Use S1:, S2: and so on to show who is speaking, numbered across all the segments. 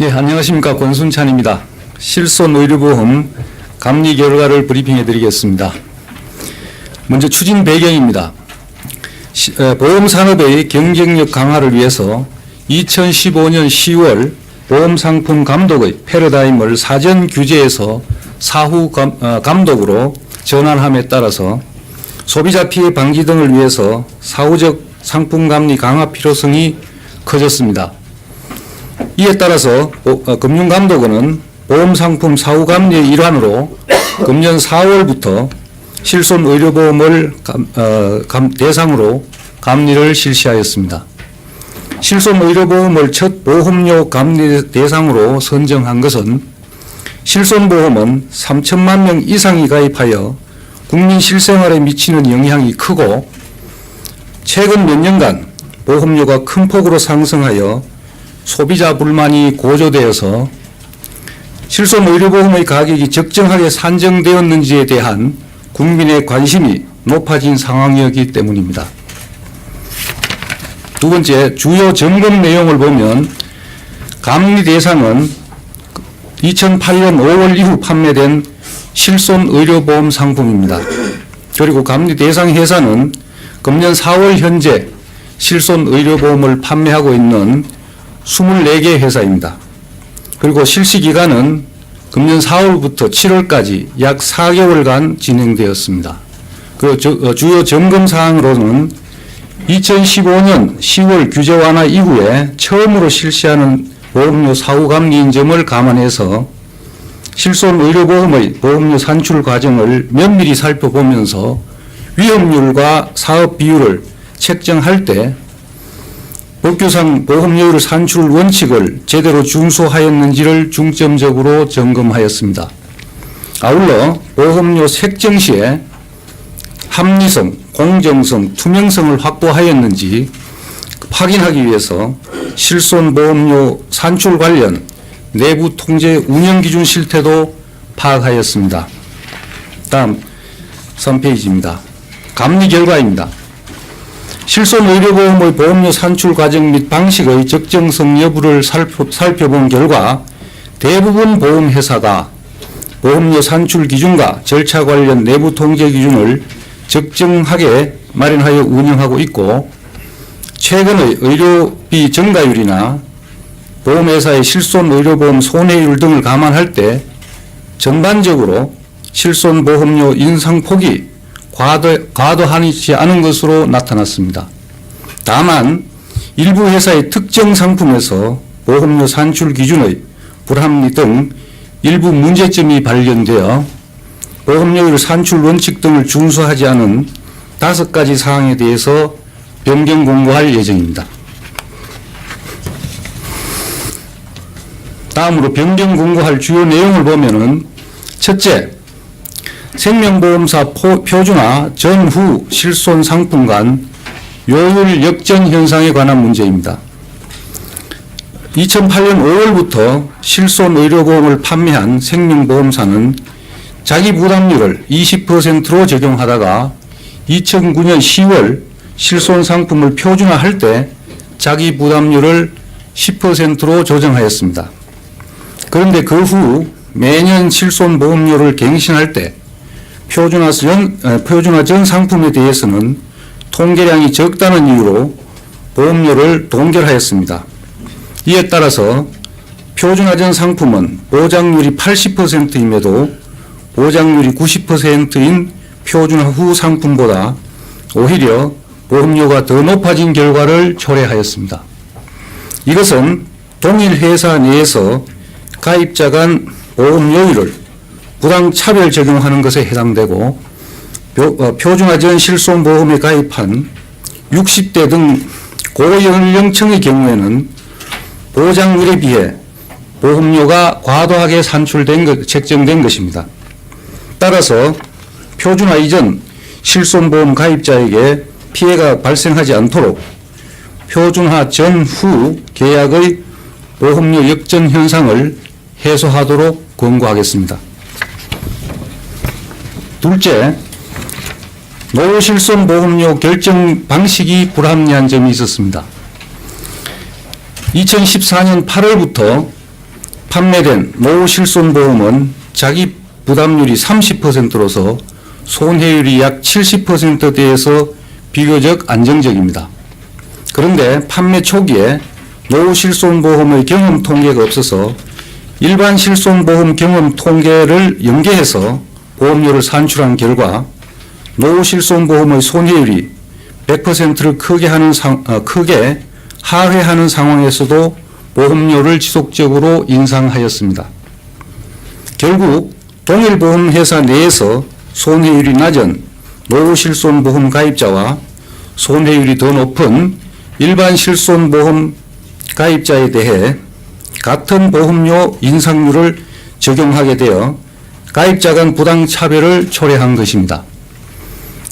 S1: 네, 안녕하십니까. 권순찬입니다. 실손 의료보험 감리 결과를 브리핑해 드리겠습니다. 먼저 추진 배경입니다. 보험산업의 경쟁력 강화를 위해서 2015년 10월 보험상품 감독의 패러다임을 사전 규제에서 사후 감독으로 전환함에 따라서 소비자 피해 방지 등을 위해서 사후적 상품 감리 강화 필요성이 커졌습니다. 이에 따라서 금융감독원은 보험상품 사후 감리의 일환으로 금년 4월부터 실손 의료보험을 대상으로 감리를 실시하였습니다. 실손 의료보험을 첫 보험료 감리 대상으로 선정한 것은 실손보험은 3천만 명 이상이 가입하여 국민 실생활에 미치는 영향이 크고 최근 몇 년간 보험료가 큰 폭으로 상승하여 소비자 불만이 고조되어서 실손 의료보험의 가격이 적정하게 산정되었는지에 대한 국민의 관심이 높아진 상황이었기 때문입니다. 두 번째, 주요 점검 내용을 보면 감리 대상은 2008년 5월 이후 판매된 실손 의료보험 상품입니다. 그리고 감리 대상 회사는 금년 4월 현재 실손 의료보험을 판매하고 있는 24개 회사입니다. 그리고 실시기간은 금년 4월부터 7월까지 약 4개월간 진행되었습니다. 그리고 주요 점검 사항으로는 2015년 10월 규제 완화 이후에 처음으로 실시하는 보험료 사후 감리인 점을 감안해서 실손 의료보험의 보험료 산출 과정을 면밀히 살펴보면서 위험률과 사업 비율을 책정할 때 법규상 보험료율 산출 원칙을 제대로 준수하였는지를 중점적으로 점검하였습니다. 아울러 보험료 책정 시에 합리성, 공정성, 투명성을 확보하였는지 확인하기 위해서 실손보험료 산출 관련 내부 통제 운영 기준 실태도 파악하였습니다. 다음 3페이지입니다. 감리 결과입니다. 실손 의료보험의 보험료 산출 과정 및 방식의 적정성 여부를 살펴본 결과 대부분 보험회사가 보험료 산출 기준과 절차 관련 내부 통제 기준을 적정하게 마련하여 운영하고 있고 최근의 의료비 증가율이나 보험회사의 실손 의료보험 손해율 등을 감안할 때 전반적으로 실손보험료 인상폭이 과도하지 않은 것으로 나타났습니다. 다만 일부 회사의 특정 상품에서 보험료 산출 기준의 불합리 등 일부 문제점이 발견되어 보험료율 산출 원칙 등을 준수하지 않은 5가지 사항에 대해서 변경 공고할 예정입니다. 다음으로 변경 공고할 주요 내용을 보면은 첫째, 생명보험사 표준화 전후 실손 상품 간 요율 역전 현상에 관한 문제입니다. 2008년 5월부터 실손 의료보험을 판매한 생명보험사는 자기 부담률을 20%로 적용하다가 2009년 10월 실손 상품을 표준화할 때 자기 부담률을 10%로 조정하였습니다. 그런데 그 후 매년 실손 보험료를 갱신할 때 표준화 전 상품에 대해서는 통계량이 적다는 이유로 보험료를 동결하였습니다. 이에 따라서 표준화 전 상품은 보장률이 80%임에도 보장률이 90%인 표준화 후 상품보다 오히려 보험료가 더 높아진 결과를 초래하였습니다. 이것은 동일 회사 내에서 가입자 간 보험료율을 부당차별 적용하는 것에 해당되고 표준화 전 실손보험에 가입한 60대 등 고연령층의 경우에는 보장률에 비해 보험료가 과도하게 책정된 것입니다. 따라서 표준화 이전 실손보험 가입자에게 피해가 발생하지 않도록 표준화 전후 계약의 보험료 역전 현상을 해소하도록 권고하겠습니다. 둘째, 노후실손보험료 결정 방식이 불합리한 점이 있었습니다. 2014년 8월부터 판매된 노후실손보험은 자기 부담률이 30%로서 손해율이 약 70%대에서 비교적 안정적입니다. 그런데 판매 초기에 노후실손보험의 경험 통계가 없어서 일반 실손보험 경험 통계를 연계해서 보험료를 산출한 결과 노후실손보험의 손해율이 100%를 크게 하회하는 상황에서도 보험료를 지속적으로 인상하였습니다. 결국 동일 보험회사 내에서 손해율이 낮은 노후실손보험 가입자와 손해율이 더 높은 일반 실손보험 가입자에 대해 같은 보험료 인상률을 적용하게 되어 가입자 간 부당차별을 초래한 것입니다.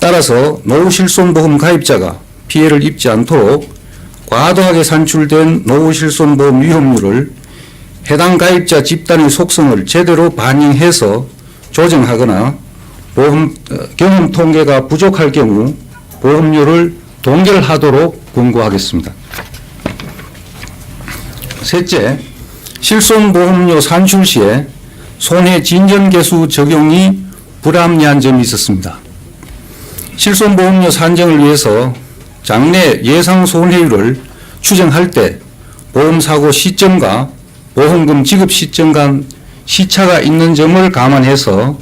S1: 따라서 노후실손보험 가입자가 피해를 입지 않도록 과도하게 산출된 노후실손보험 위험률을 해당 가입자 집단의 속성을 제대로 반영해서 조정하거나 경험 통계가 부족할 경우 보험료를 동결하도록 권고하겠습니다. 셋째, 실손보험료 산출 시에 손해 진전계수 적용이 불합리한 점이 있었습니다. 실손보험료 산정을 위해서 장래 예상 손해율을 추정할 때 보험사고 시점과 보험금 지급 시점 간 시차가 있는 점을 감안해서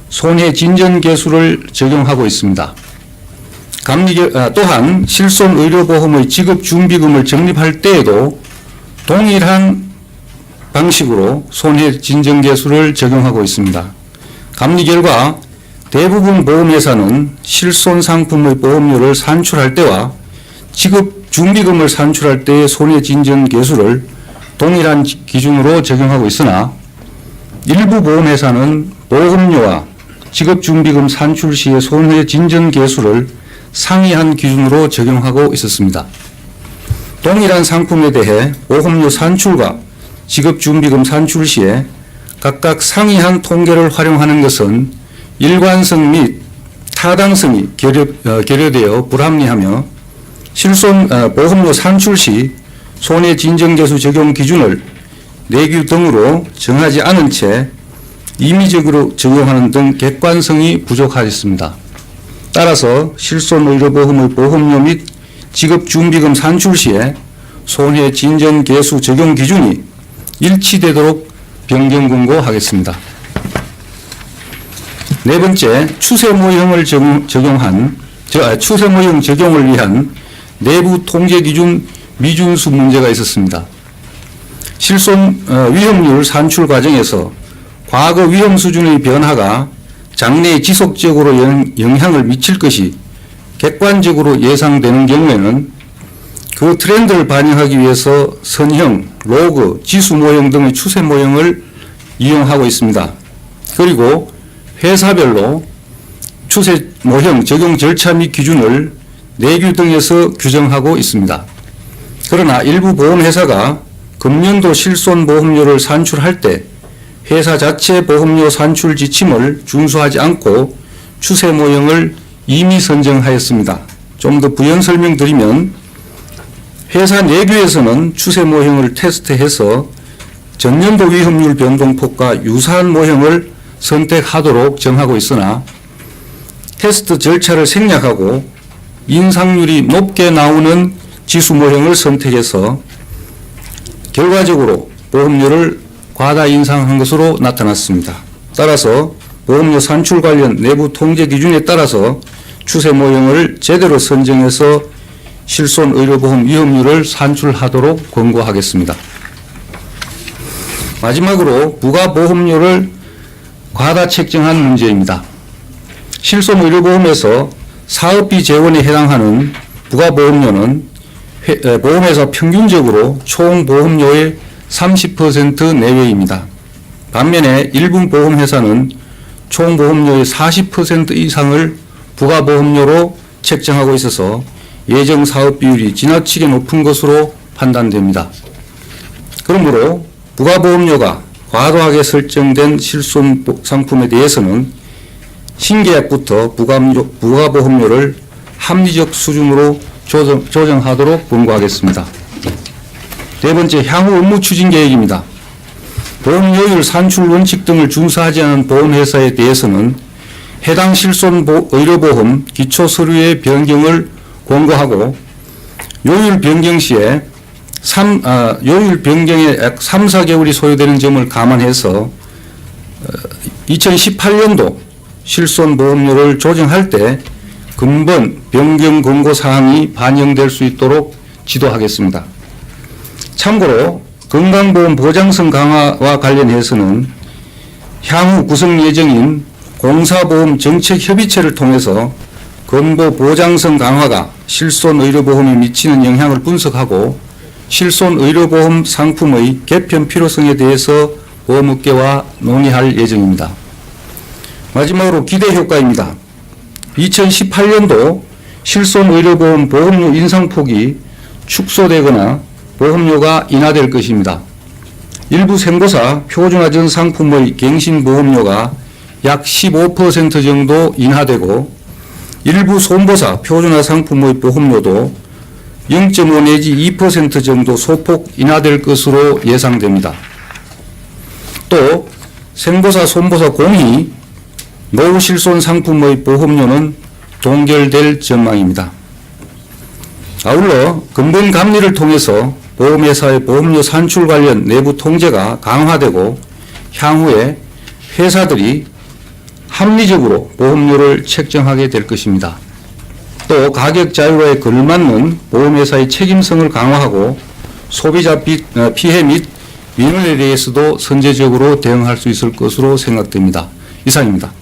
S1: 손해 진전계수를 적용하고 있습니다. 또한 실손의료보험의 지급준비금을 적립할 때에도 동일한 방식으로 손해진전계수를 적용하고 있습니다. 감리 결과 대부분 보험회사는 실손상품의 보험료를 산출할 때와 지급준비금을 산출할 때의 손해진전계수를 동일한 기준으로 적용하고 있으나 일부 보험회사는 보험료와 지급준비금 산출 시의 손해진전계수를 상이한 기준으로 적용하고 있었습니다. 동일한 상품에 대해 보험료 산출과 지급준비금 산출 시에 각각 상이한 통계를 활용하는 것은 일관성 및 타당성이 결여되어 불합리하며 보험료 산출 시 손해진전계수 적용 기준을 내규 등으로 정하지 않은 채 임의적으로 적용하는 등 객관성이 부족하였습니다. 따라서 실손의료보험의 보험료 및 지급준비금 산출 시에 손해진전계수 적용 기준이 일치되도록 변경 권고하겠습니다. 네 번째, 추세모형을 추세모형 적용을 위한 내부 통계기준 미준수 문제가 있었습니다. 실손 위험률 산출 과정에서 과거 위험 수준의 변화가 장래에 지속적으로 영향을 미칠 것이 객관적으로 예상되는 경우에는 그 트렌드를 반영하기 위해서 선형, 로그, 지수 모형 등의 추세 모형을 이용하고 있습니다. 그리고 회사별로 추세 모형 적용 절차 및 기준을 내규 등에서 규정하고 있습니다. 그러나 일부 보험회사가 금년도 실손보험료를 산출할 때 회사 자체 보험료 산출 지침을 준수하지 않고 추세 모형을 이미 선정하였습니다. 좀 더 부연 설명드리면 회사 내규에서는 추세 모형을 테스트해서 전년도 위험률 변동폭과 유사한 모형을 선택하도록 정하고 있으나 테스트 절차를 생략하고 인상률이 높게 나오는 지수 모형을 선택해서 결과적으로 보험료를 과다 인상한 것으로 나타났습니다. 따라서 보험료 산출 관련 내부 통제 기준에 따라서 추세 모형을 제대로 선정해서 실손의료보험 위험률을 산출하도록 권고하겠습니다. 마지막으로 부가보험료를 과다 책정한 문제입니다. 실손의료보험에서 사업비 재원에 해당하는 부가보험료는 보험회사 평균적으로 총 보험료의 30% 내외입니다. 반면에 일부 보험회사는 총 보험료의 40% 이상을 부가보험료로 책정하고 있어서 예정 사업 비율이 지나치게 높은 것으로 판단됩니다. 그러므로 부가보험료가 과도하게 설정된 실손 상품에 대해서는 신계약부터 부가보험료를 합리적 수준으로 조정하도록 권고하겠습니다. 네 번째, 향후 업무 추진 계획입니다. 보험료율, 산출 원칙 등을 준수하지 않은 보험회사에 대해서는 해당 실손의료보험 기초서류의 변경을 권고하고 요율 변경 시에 요율 변경에 약 3, 4개월이 소요되는 점을 감안해서 2018년도 실손보험료를 조정할 때 근본 변경 권고 사항이 반영될 수 있도록 지도하겠습니다. 참고로 건강보험 보장성 강화와 관련해서는 향후 구성 예정인 공사보험 정책협의체를 통해서 건보 보장성 강화가 실손의료보험에 미치는 영향을 분석하고 실손의료보험 상품의 개편 필요성에 대해서 보험업계와 논의할 예정입니다. 마지막으로 기대효과입니다. 2018년도 실손의료보험 보험료 인상폭이 축소되거나 보험료가 인하될 것입니다. 일부 생보사 표준화 전 상품의 갱신보험료가 약 15% 정도 인하되고 일부 손보사 표준화 상품의 보험료도 0.5 내지 2% 정도 소폭 인하될 것으로 예상됩니다. 또 생보사, 손보사 공히 노후 실손 상품의 보험료는 동결될 전망입니다. 아울러 근본 감리를 통해서 보험회사의 보험료 산출 관련 내부 통제가 강화되고 향후에 회사들이 합리적으로 보험료를 책정하게 될 것입니다. 또 가격 자유화에 걸맞는 보험회사의 책임성을 강화하고 소비자 피해 및 민원에 대해서도 선제적으로 대응할 수 있을 것으로 생각됩니다. 이상입니다.